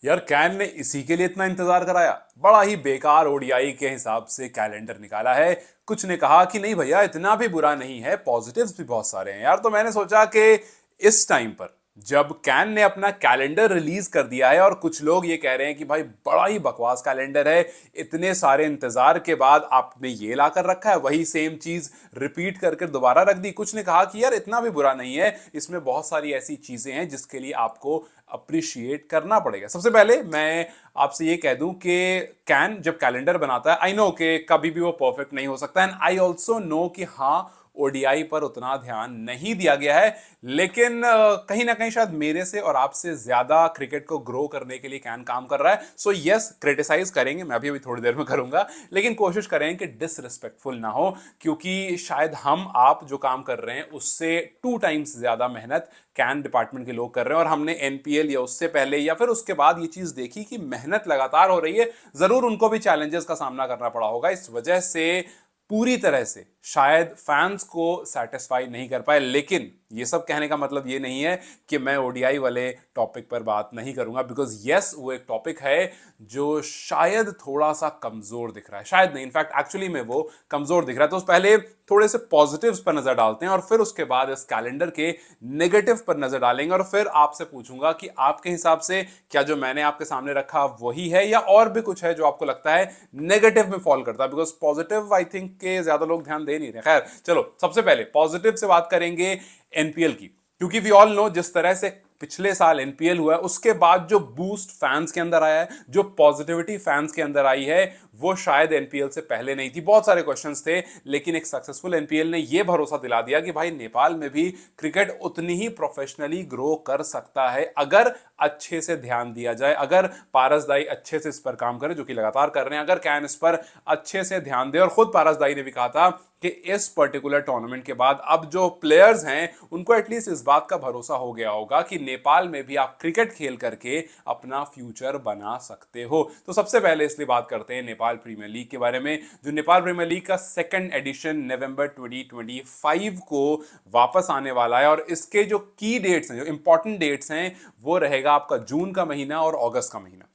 यार कैन ने इसी के लिए इतना इंतजार कराया। बड़ा ही बेकार ओडीआई के हिसाब से कैलेंडर निकाला है। कुछ ने कहा कि नहीं भैया इतना भी बुरा नहीं है, पॉजिटिव्स भी बहुत सारे हैं यार। तो मैंने सोचा कि इस टाइम पर जब कैन ने अपना कैलेंडर रिलीज कर दिया है और कुछ लोग ये कह रहे हैं कि भाई बड़ा ही बकवास कैलेंडर है, इतने सारे इंतजार के बाद आपने ये लाकर रखा है, वही सेम चीज रिपीट करके दोबारा रख दी। कुछ ने कहा कि यार इतना भी बुरा नहीं है, इसमें बहुत सारी ऐसी चीजें हैं जिसके लिए आपको अप्रिशिएट करना पड़ेगा। सबसे पहले मैं आपसे ये कह दूं कि कैन जब कैलेंडर बनाता है, आई नो कि कभी भी वो परफेक्ट नहीं हो सकता, एंड आई ऑल्सो नो कि हाँ ओडीआई पर उतना ध्यान नहीं दिया गया है, लेकिन कहीं ना कहीं शायद मेरे से और आपसे ज्यादा क्रिकेट को ग्रो करने के लिए कैन काम कर रहा है। सो यस, क्रिटिसाइज करेंगे, मैं भी अभी थोड़ी देर में करूंगा, लेकिन कोशिश करें कि डिसरिस्पेक्टफुल ना हो, क्योंकि शायद हम आप जो काम कर रहे हैं उससे 2 टाइम्स ज्यादा मेहनत कैन डिपार्टमेंट के लोग कर रहे हैं। और हमने एनपीएल या उससे पहले या फिर उसके बाद ये चीज देखी कि मेहनत लगातार हो रही है। जरूर उनको भी चैलेंजेस का सामना करना पड़ा होगा, इस वजह से पूरी तरह से शायद फैंस को सेटिस्फाई नहीं कर पाए। लेकिन ये सब कहने का मतलब ये नहीं है कि मैं ओडीआई वाले टॉपिक पर बात नहीं करूंगा, बिकॉज यस वो एक टॉपिक है जो शायद थोड़ा सा कमजोर दिख रहा है, शायद नहीं, इनफैक्ट एक्चुअली में वो कमजोर दिख रहा है। तो पहले थोड़े से पॉजिटिव्स पर नजर डालते हैं और फिर उसके बाद इस कैलेंडर के नेगेटिव पर नजर डालेंगे, और फिर आपसे पूछूंगा कि आपके हिसाब से क्या जो मैंने आपके सामने रखा वही है या और भी कुछ है जो आपको लगता है नेगेटिव में फॉल करता है, बिकॉज पॉजिटिव आई थिंक के ज्यादा लोग ध्यान दे नहीं रहे। खैर चलो, सबसे पहले पॉजिटिव से बात करेंगे एनपीएल की, क्योंकि वी ऑल नो जिस तरह से पिछले साल एनपीएल हुआ है उसके बाद जो बूस्ट फैंस के अंदर आया है, जो पॉजिटिविटी फैंस के अंदर आई है, वो शायद एनपीएल से पहले नहीं थी। बहुत सारे क्वेश्चंस थे, लेकिन एक सक्सेसफुल एनपीएल ने यह भरोसा दिला दिया कि भाई नेपाल में भी क्रिकेट उतनी ही प्रोफेशनली ग्रो कर सकता है अगर अच्छे से ध्यान दिया जाए, अगर पारसदाई अच्छे से इस पर काम करे, जो कि लगातार कर रहे हैं, अगर कैन इस पर अच्छे से ध्यान दे। और खुद पारसदाई ने भी कहा था कि इस पर्टिकुलर टूर्नामेंट के बाद अब जो प्लेयर्स हैं उनको एटलीस्ट इस बात का भरोसा हो गया होगा कि नेपाल में भी आप क्रिकेट खेल करके अपना फ्यूचर बना सकते हो। तो सबसे पहले इसलिए बात करते हैं नेपाल प्रीमियर लीग के बारे में। जो नेपाल प्रीमियर लीग का सेकंड एडिशन नवंबर 2025 को वापस आने वाला है, और इसके जो की डेट्स हैं, जो इंपॉर्टेंट डेट्स हैं, वो रहेगा आपका जून का महीना और अगस्त का महीना।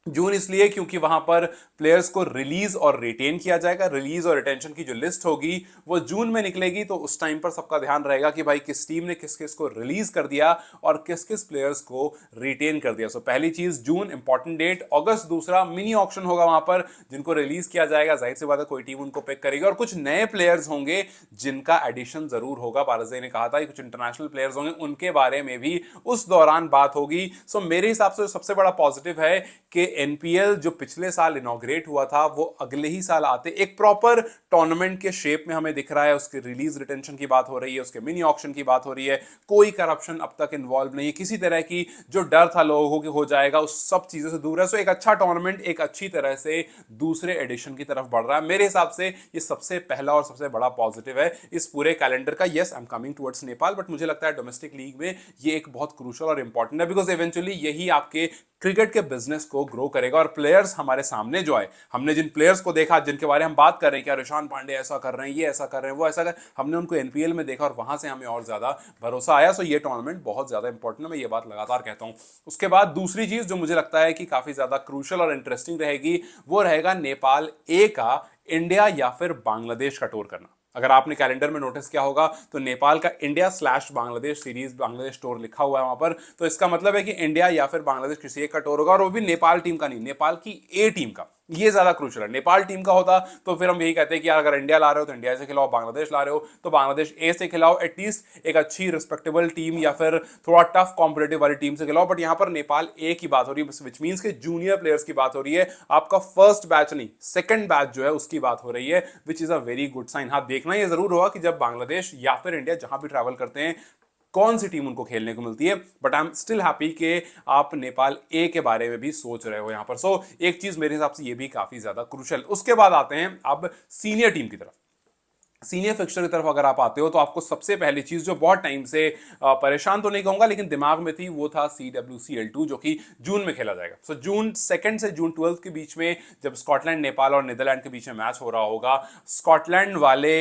जून इसलिए क्योंकि वहां पर प्लेयर्स को रिलीज और रिटेन किया जाएगा। रिलीज और रिटेंशन की जो लिस्ट होगी वो जून में निकलेगी, तो उस टाइम पर सबका ध्यान रहेगा कि भाई किस टीम ने किस किस को रिलीज कर दिया और किस किस प्लेयर्स को रिटेन कर दिया। सो पहली चीज जून इंपॉर्टेंट डेट। अगस्त दूसरा मिनी ऑक्शन होगा वहां पर, जिनको रिलीज किया जाएगा, जाहिर सी बात है कोई टीम उनको पिक करेगी, और कुछ नए प्लेयर्स होंगे जिनका एडिशन जरूर होगा। पारसदाई ने कहा था कुछ इंटरनेशनल प्लेयर्स होंगे, उनके बारे में भी उस दौरान बात होगी। सो मेरे हिसाब से सबसे बड़ा पॉजिटिव है कि एनपीएल जो पिछले साल इनॉग्रेट हुआ था वो अगले ही साल आते एक प्रॉपर टूर्नामेंट के शेप में हमें दिख रहा है। उसके रिलीज रिटेंशन की बात हो रही है, उसके मिनी ऑक्शन की बात हो रही है, कोई करप्शन अब तक इन्वॉल्व नहीं है, किसी तरह की जो डर था लोगों को कि हो जाएगा उस सब चीजों से दूर है। सो एक अच्छा टूर्नामेंट एक अच्छी तरह से दूसरे एडिशन की तरफ बढ़ रहा है। मेरे हिसाब से ये सबसे पहला और सबसे बड़ा पॉजिटिव है इस पूरे कैलेंडर का। Yes I am coming towards Nepal, but मुझे लगता है डोमेस्टिक लीग में ये एक बहुत क्रूशल और इंपॉर्टेंट है, बिकॉज इवेंचुअली यही आपके क्रिकेट के बिजनेस को ग्रो करेगा। और प्लेयर्स हमारे सामने जो आए, हमने जिन प्लेयर्स को देखा जिनके बारे में हम बात कर रहे हैं, क्या ऋषान पांडे ऐसा कर रहे हैं, ये ऐसा कर रहे हैं, वो ऐसा कर, हमने उनको एनपीएल में देखा और वहां से हमें और ज्यादा भरोसा आया। सो ये टूर्नामेंट बहुत ज्यादा इंपॉर्टेंट है, मैं ये बात लगातार कहता हूं। उसके बाद दूसरी चीज जो मुझे लगता है कि काफी ज्यादा क्रूशल और इंटरेस्टिंग रहेगी, वो रहेगा नेपाल ए का इंडिया या फिर बांग्लादेश का टूर करना। अगर आपने कैलेंडर में नोटिस किया होगा तो नेपाल का India slash Bangladesh series Bangladesh tour लिखा हुआ है वहां पर। तो इसका मतलब है कि इंडिया या फिर बांग्लादेश किसी एक का टूर होगा, और वो भी नेपाल टीम का नहीं, नेपाल की ए टीम का। ये ज्यादा क्रूशल है। नेपाल टीम का होता तो फिर हम यही कहते हैं कि यार अगर इंडिया ला रहे हो तो इंडिया से खिलाओ, बांग्लादेश ला रहे हो तो बांग्लादेश ए से खिलाओ, एटलीस्ट एक अच्छी रिस्पेक्टेबल टीम या फिर थोड़ा टफ कॉम्पिटेटिव वाली टीम से खिलाओ। बट यहां पर नेपाल ए की बात हो रही है, विच मीन्स के जूनियर प्लेयर्स की बात हो रही है, आपका फर्स्ट बैच नहीं सेकंड बैच जो है उसकी बात हो रही है, which is a very good sign. हाँ, देखना यह जरूर होगा कि जब बांग्लादेश या फिर इंडिया जहां भी ट्रैवल करते हैं कौन सी टीम उनको खेलने को मिलती है। But I am still happy कि आप नेपाल ए के बारे में भी सोच रहे हो यहां पर। सो एक चीज मेरे हिसाब से ये भी काफी ज्यादा क्रूशल। उसके बाद आते हैं अब सीनियर टीम की तरफ। सीनियर फिक्सचर की तरफ अगर आप आते हो तो आपको सबसे पहली चीज जो बहुत टाइम से परेशान तो नहीं कहूंगा लेकिन दिमाग में थी, वो था CWCL2 जो कि जून में खेला जाएगा। सो जून 2 से जून 12 के बीच में जब स्कॉटलैंड, नेपाल और नीदरलैंड के बीच में मैच हो रहा होगा, स्कॉटलैंड वाले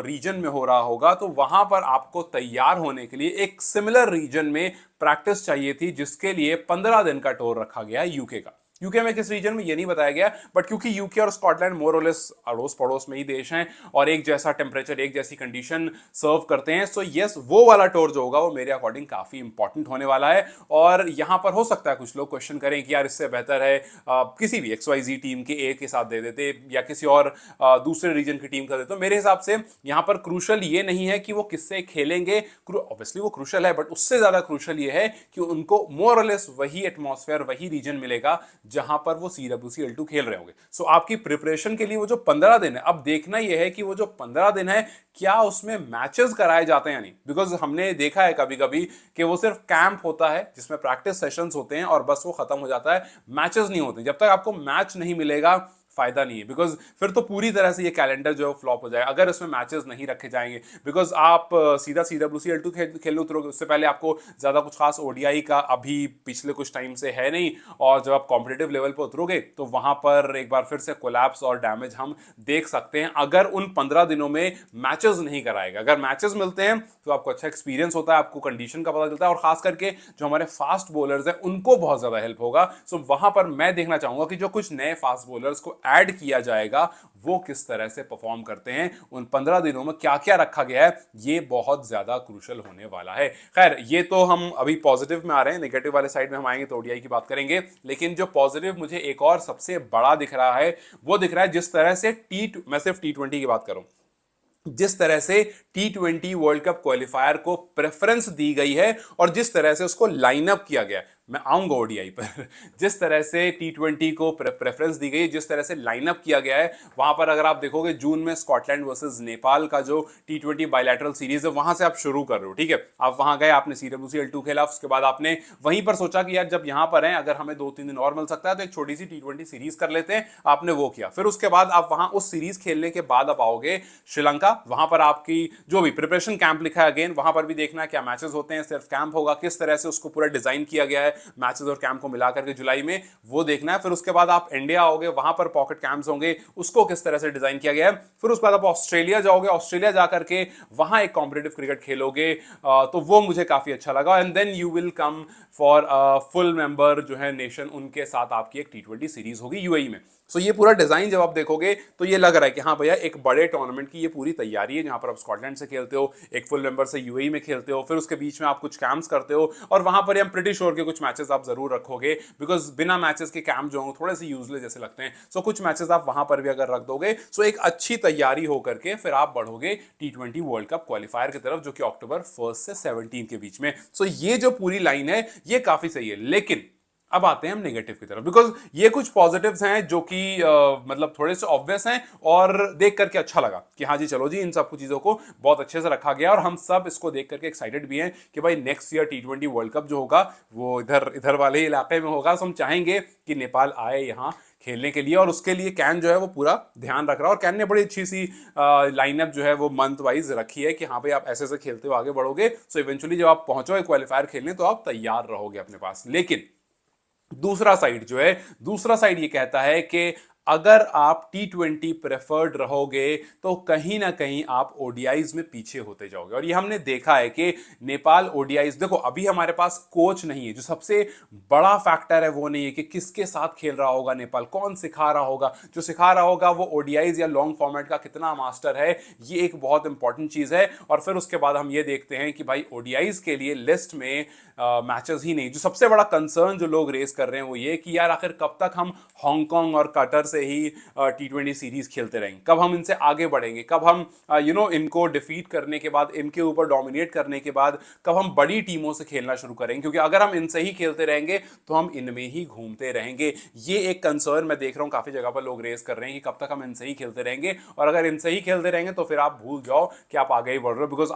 रीजन में हो रहा होगा, तो वहां पर आपको तैयार होने के लिए एक सिमिलर रीजन में प्रैक्टिस चाहिए थी, जिसके लिए 15 दिन का टूर रखा गया यूके का। यूके में किस रीजन में ये नहीं बताया गया, बट क्योंकि यूके और स्कॉटलैंड मोर और लेस अड़ोस पड़ोस में ही देश हैं और एक जैसा टेम्परेचर, एक जैसी कंडीशन सर्व करते हैं, सो यस वो वाला टूर जो होगा वो मेरे अकॉर्डिंग काफी इंपॉर्टेंट होने वाला है। और यहां पर हो सकता है कुछ लोग क्वेश्चन करें कि यार इससे बेहतर है किसी भी XYZ टीम के ए के साथ दे देते या किसी और दूसरे रीजन की टीम का देते। तो मेरे हिसाब से यहां पर क्रूशल ये नहीं है कि वो किससे खेलेंगे, ऑब्वियसली वो क्रूशल है, बट उससे ज्यादा क्रूशल ये है कि उनको मोर और लेस वही एटमॉस्फेयर, वही रीजन मिलेगा जहां पर वो CWCL2 खेल रहे होंगे। सो आपकी प्रिपरेशन के लिए वो जो 15 दिन है, अब देखना यह है कि वो जो 15 दिन है क्या उसमें मैचेस कराए जाते हैं या नहीं। बिकॉज हमने देखा है कभी कभी कि वो सिर्फ कैंप होता है जिसमें प्रैक्टिस सेशंस होते हैं और बस वो खत्म हो जाता है, मैचेस नहीं होते। जब तक आपको मैच नहीं मिलेगा फायदा नहीं है, बिकॉज फिर तो पूरी तरह से ये कैलेंडर जो है फ्लॉप हो जाए अगर इसमें मैचेस नहीं रखे जाएंगे। बिकॉज आप सीधा CWCL2 खेलने उतरोगे, उससे पहले आपको ज्यादा कुछ खास ODI का अभी पिछले कुछ टाइम से है नहीं, और जब आप कॉम्पिटेटिव लेवल पर उतरोगे तो वहां पर एक बार फिर से कोलैप्स और डैमेज हम देख सकते हैं अगर उन 15 दिनों में मैचेस नहीं कराएगा। अगर मैचेस मिलते हैं तो आपको अच्छा एक्सपीरियंस होता है, आपको कंडीशन का पता चलता है, और खास करके जो हमारे फास्ट बॉलर्स हैं उनको बहुत ज्यादा हेल्प होगा। सो वहां पर मैं देखना चाहूंगा कि जो कुछ नए फास्ट बॉलर्स को ऐड किया जाएगा वो किस तरह से परफॉर्म करते हैं, उन 15 दिनों में क्या क्या रखा गया है, ये बहुत ज्यादा क्रूशल होने वाला है। खैर ये तो हम अभी पॉजिटिव में आ रहे हैं, नेगेटिव वाले साइड में हम आएंगे तो ODI की बात करेंगे। लेकिन जो पॉजिटिव मुझे एक और सबसे बड़ा दिख रहा है वो दिख रहा है जिस तरह से मैं सिर्फ T20 की बात करूं, जिस तरह से T20 वर्ल्ड कप क्वालिफायर को प्रेफरेंस दी गई है और जिस तरह से उसको लाइन अप किया गया है, मैं आऊंगा ODI पर जिस तरह से T20 को प्रेफरेंस दी गई, जिस तरह से लाइनअप किया गया है, वहां पर अगर आप देखोगे जून में स्कॉटलैंड वर्सेस नेपाल का जो T20 बायलैटरल सीरीज है वहां से आप शुरू कर रहे हो, ठीक है। आप वहां गए, आपने CWCL2 खेला, उसके बाद आपने वहीं पर सोचा कि यार जब यहां पर हैं अगर हमें 2-3 दिन और मिल सकता है तो एक छोटी सी T20 सीरीज कर लेते हैं, आपने वो किया। फिर उसके बाद आप वहां उस सीरीज खेलने के बाद आप आओगे श्रीलंका, वहां पर आपकी जो भी प्रिपरेशन कैंप लिखा है, अगेन वहां पर भी देखना है क्या मैचेस होते हैं, सिर्फ कैंप होगा, किस तरह से उसको पूरा डिजाइन किया गया है मैचेस और कैंप को मिलाकर के जुलाई में, वो देखना है। फिर उसके बाद आप इंडिया आओगे, वहां पर पॉकेट कैंप्स होंगे, उसको किस तरह से डिजाइन किया गया है। फिर उसके बाद आप ऑस्ट्रेलिया जाओगे, ऑस्ट्रेलिया जाकर के वहां एक कॉम्पिटेटिव क्रिकेट खेलोगे, तो वो मुझे काफी अच्छा लगा। And then you will come for full member जो है नेशन, उनके साथ आपकी एक T20 सीरीज होगी UAE में। सो ये पूरा डिजाइन जब आप देखोगे तो ये लग रहा है कि हाँ भैया एक बड़े टूर्नामेंट की ये पूरी तैयारी है, जहां पर आप स्कॉटलैंड से खेलते हो, एक फुल मेंबर से UAE में खेलते हो, फिर उसके बीच में आप कुछ कैंप्स करते हो, और वहां पर हम प्रिटी श्योर के कुछ मैचेस आप जरूर रखोगे, बिकॉज बिना मैचेस के कैंप जो थोड़े से यूजलेस जैसे लगते हैं। सो कुछ मैचेस आप वहां पर भी अगर रख दोगे, सो एक अच्छी तैयारी होकर के फिर आप बढ़ोगे T20 वर्ल्ड कप क्वालिफायर की तरफ, जो कि अक्टूबर 1 से 17 के बीच में। सो ये जो पूरी लाइन है ये काफी सही है। लेकिन अब आते हैं हम नेगेटिव की तरफ, बिकॉज ये कुछ पॉजिटिव्स हैं जो कि मतलब थोड़े से ऑब्वियस हैं और देख करके अच्छा लगा कि हाँ जी चलो जी इन सब कुछ चीजों को बहुत अच्छे से रखा गया, और हम सब इसको देख करके एक्साइटेड भी हैं कि भाई next year T20 world cup जो होगा वो इधर इधर वाले इलाके में होगा। तो हम चाहेंगे कि नेपाल आए यहाँ खेलने के लिए, और उसके लिए कैन जो है वो पूरा ध्यान रख रहा है, और कैन ने बड़ी अच्छी सी लाइनअप जो है वो मंथ वाइज रखी है कि हाँ भाई आप ऐसे ऐसे खेलते हो आगे बढ़ोगे, सो इवेंचुअली जब आप पहुंचोगे क्वालिफायर खेलने तो आप तैयार रहोगे अपने पास। लेकिन दूसरा साइड ये कहता है कि अगर आप T20 प्रेफर्ड रहोगे तो कहीं ना कहीं आप ODIs में पीछे होते जाओगे। और ये हमने देखा है कि नेपाल ODIs, देखो अभी हमारे पास कोच नहीं है, जो सबसे बड़ा फैक्टर है वो नहीं है कि किसके साथ खेल रहा होगा नेपाल, कौन सिखा रहा होगा, जो सिखा रहा होगा वो ODIs या लॉन्ग फॉर्मेट का कितना मास्टर है, ये एक बहुत इंपॉर्टेंट चीज है। और फिर उसके बाद हम ये देखते हैं कि भाई ODIs के लिए लिस्ट में मैचेस ही नहीं। जो सबसे बड़ा कंसर्न जो लोग रेस कर रहे हैं वो ये कि यार आखिर कब तक हम हांगकांग और कतर से ही T20 सीरीज खेलते रहेंगे, कब हम इनसे आगे बढ़ेंगे, कब हम इनको डिफीट करने के बाद, इनके ऊपर डोमिनेट करने के बाद कब हम बड़ी टीमों से खेलना शुरू करेंगे, क्योंकि अगर हम इनसे ही खेलते रहेंगे तो हम इनमें ही घूमते रहेंगे। ये एक कंसर्न मैं देख रहा हूं काफी जगह पर लोग रेस कर रहे हैं कि कब तक हम इनसे ही खेलते रहेंगे, और अगर इनसे ही खेलते रहेंगे तो फिर आप भूल जाओ कि आप आगे ही बढ़ रहे हो, बिकॉज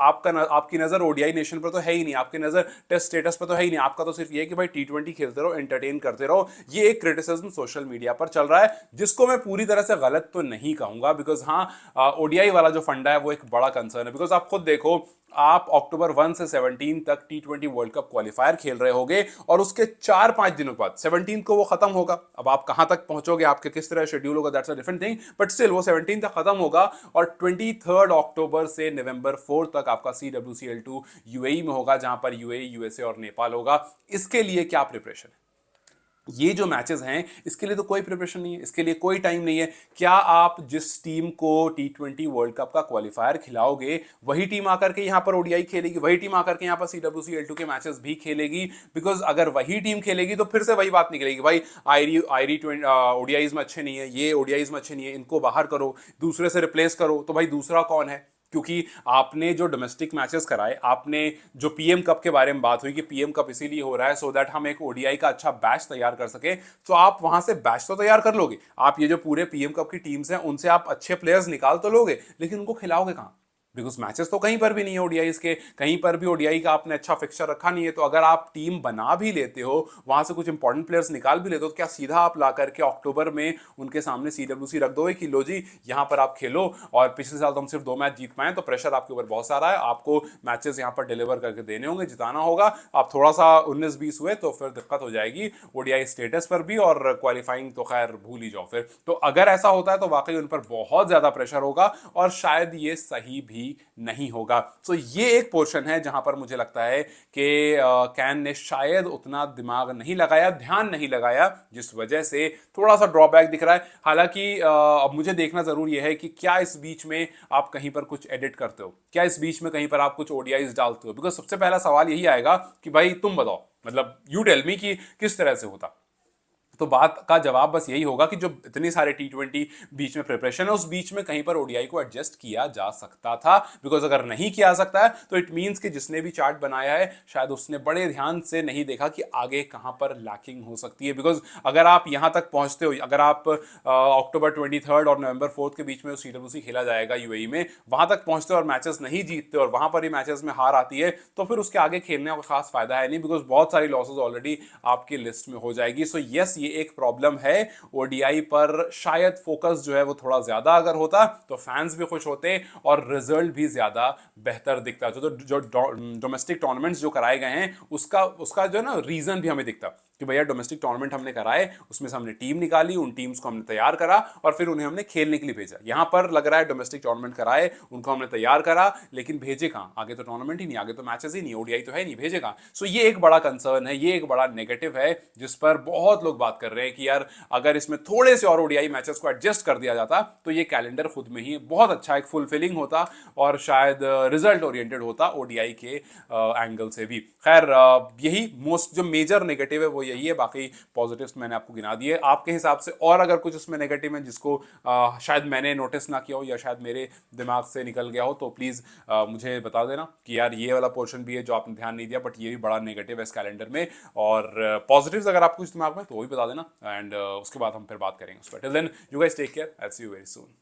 आपकी नजर ODI नेशन पर तो है ही नहीं, आपकी नजर टेस्ट स्टेटस दिलचस्प तो है ही नहीं, आपका तो सिर्फ ये कि भाई T20 खेलते रहो, एंटरटेन करते रहो। ये एक क्रिटिसिज्म सोशल मीडिया पर चल रहा है, जिसको मैं पूरी तरह से गलत तो नहीं कहूंगा, बिकॉज हाँ, ओडीआई वाला जो फंडा है वो एक बड़ा कंसर्न है। बिकॉज आप खुद देखो, आप अक्टूबर 1 से 17 तक T20 वर्ल्ड कप क्वालिफायर खेल रहे होगे, और उसके 4-5 दिनों बाद 17 को वो खत्म होगा। अब आप कहां तक पहुंचोगे, आपके किस तरह शेड्यूल होगा, that's a different thing, but still वो 17 तक खत्म होगा। और 23 अक्टूबर से नवंबर 4 तक आपका CWCL2 यूएई में होगा, जहां पर यूएई, यूएसए और नेपाल होगा। इसके लिए क्या प्रिपरेशन है? ये जो मैचेस हैं, इसके लिए तो कोई प्रिपरेशन नहीं है, इसके लिए कोई टाइम नहीं है। क्या आप जिस टीम को T20 वर्ल्ड कप का क्वालिफायर खिलाओगे, वही टीम आकर के यहां पर ओडीआई खेलेगी, वही टीम आकर के यहां पर CWCL2 के मैचेस भी खेलेगी? बिकॉज अगर वही टीम खेलेगी तो फिर से वही बात निकलेगी, भाई आईरी आईरी ओडीआईज में अच्छे नहीं है, ये ओडीआईज में अच्छे नहीं है, इनको बाहर करो, दूसरे से रिप्लेस करो। तो भाई दूसरा कौन है? क्योंकि आपने जो डोमेस्टिक मैचेस कराए, आपने जो पीएम कप के बारे में बात हुई कि पीएम कप इसीलिए हो रहा है सो दैट हम एक ओडीआई का अच्छा बैच तैयार कर सके, तो आप वहां से बैच तो तैयार कर लोगे, आप ये जो पूरे पीएम कप की टीम्स हैं उनसे आप अच्छे प्लेयर्स निकाल तो लोगे, लेकिन उनको खिलाओगे कहां? बिकॉज मैचेस तो कहीं पर भी नहीं है ओडीआई के, कहीं पर भी ओडीआई का आपने अच्छा फिक्सचर रखा नहीं है। तो अगर आप टीम बना भी लेते हो, वहां से कुछ इंपॉर्टेंट प्लेयर्स निकाल भी लेते हो, तो क्या सीधा आप ला करके अक्टूबर में उनके सामने CWC रख दोगे कि लो जी यहां पर आप खेलो? और पिछले साल तो हम सिर्फ 2 मैच जीत पाए, तो प्रेशर आपके ऊपर बहुत सारा है, आपको मैचेस यहां पर डिलीवर करके देने होंगे, जिताना होगा। आप थोड़ा सा 19-20 हुए तो फिर दिक्कत हो जाएगी ओडीआई स्टेटस पर भी, और क्वालिफाइंग तो खैर भूल ही जाओ फिर। तो अगर ऐसा होता है तो वाकई उन पर बहुत ज्यादा प्रेशर होगा, और शायद ये सही भी नहीं होगा। सो ये एक पोर्शन है जहां पर मुझे लगता है कि कैन ने शायद उतना दिमाग नहीं लगाया, ध्यान नहीं लगाया, जिस वजह से थोड़ा सा ड्रॉबैक दिख रहा है। हालांकि अब मुझे देखना जरूरी है कि क्या इस बीच में आप कहीं पर कुछ एडिट करते हो, क्या इस बीच में कहीं पर आप कुछ ओडीआईज डालते हो? बिकॉज सबसे पहला सवाल यही आएगा कि भाई तुम बताओ, मतलब यू टेल मी कि किस तरह से होता। तो बात का जवाब बस यही होगा कि जो इतने सारे T20 बीच में प्रिपरेशन है, उस बीच में कहीं पर ओडीआई को एडजस्ट किया जा सकता था। बिकॉज अगर नहीं किया जा सकता है तो इट मींस कि जिसने भी चार्ट बनाया है, शायद उसने बड़े ध्यान से नहीं देखा कि आगे कहां पर लैकिंग हो सकती है। बिकॉज अगर आप यहां तक पहुंचते हो, अगर आप अक्टूबर 23 और नवंबर 4 के बीच में CWC खेला जाएगा यूएई में, वहां तक पहुंचते हो और मैचेस नहीं जीतते और वहां पर ही मैचेस में हार आती है, तो फिर उसके आगे खेलने का खास फायदा है नहीं, बिकॉज बहुत सारी लॉसेज ऑलरेडी आपकी लिस्ट में हो जाएगी। सो यस, ये एक प्रॉब्लम है। ओडीआई पर शायद फोकस जो है वो थोड़ा ज्यादा अगर होता तो फैंस भी खुश होते और रिजल्ट भी ज्यादा बेहतर दिखता। जो डोमेस्टिक टूर्नामेंट्स जो कराए गए हैं, उसका उसका जो है ना रीजन भी हमें दिखता कि भैया डोमेस्टिक टूर्नामेंट हमने कराए, उसमें से हमने टीम निकाली, उन टीम्स को हमने तैयार करा और फिर उन्हें हमने खेलने के लिए भेजा। यहां पर लग रहा है डोमेस्टिक टूर्नामेंट कराए, उनको हमने तैयार करा, लेकिन भेजे कहां? आगे तो टूर्नामेंट ही नहीं, आगे तो मैचेस ही नहीं, ओडीआई तो है नहीं, भेजे कहां? सो ये एक बड़ा कंसर्न है, ये एक बड़ा नेगेटिव है, जिस पर बहुत लोग बात कर रहे हैं कि यार अगर इसमें थोड़े से और ओडीआई मैचेस को एडजस्ट कर दिया जाता तो ये कैलेंडर खुद में ही बहुत अच्छा एक फुलफिलिंग होता और शायद रिजल्ट ओरिएंटेड होता ओडीआई के एंगल से भी। खैर यही मोस्ट जो मेजर नेगेटिव है वो यही है, बाकी पॉजिटिव्स मैंने आपको गिना दिए। आपके हिसाब से और अगर कुछ इसमें नेगेटिव है जिसको शायद मैंने नोटिस ना किया हो या शायद मेरे दिमाग से निकल गया हो, तो प्लीज मुझे बता देना कि यार ये वाला पोर्शन भी है जो आपने ध्यान नहीं दिया, बट ये भी बड़ा नेगेटिव है इस कैलेंडर में। और पॉजिटिव्स अगर आपको इस दिमाग में तो वो भी बता देना, एंड उसके बाद हम फिर बात करेंगे उस पर। Till then you guys take care, I will see you very soon.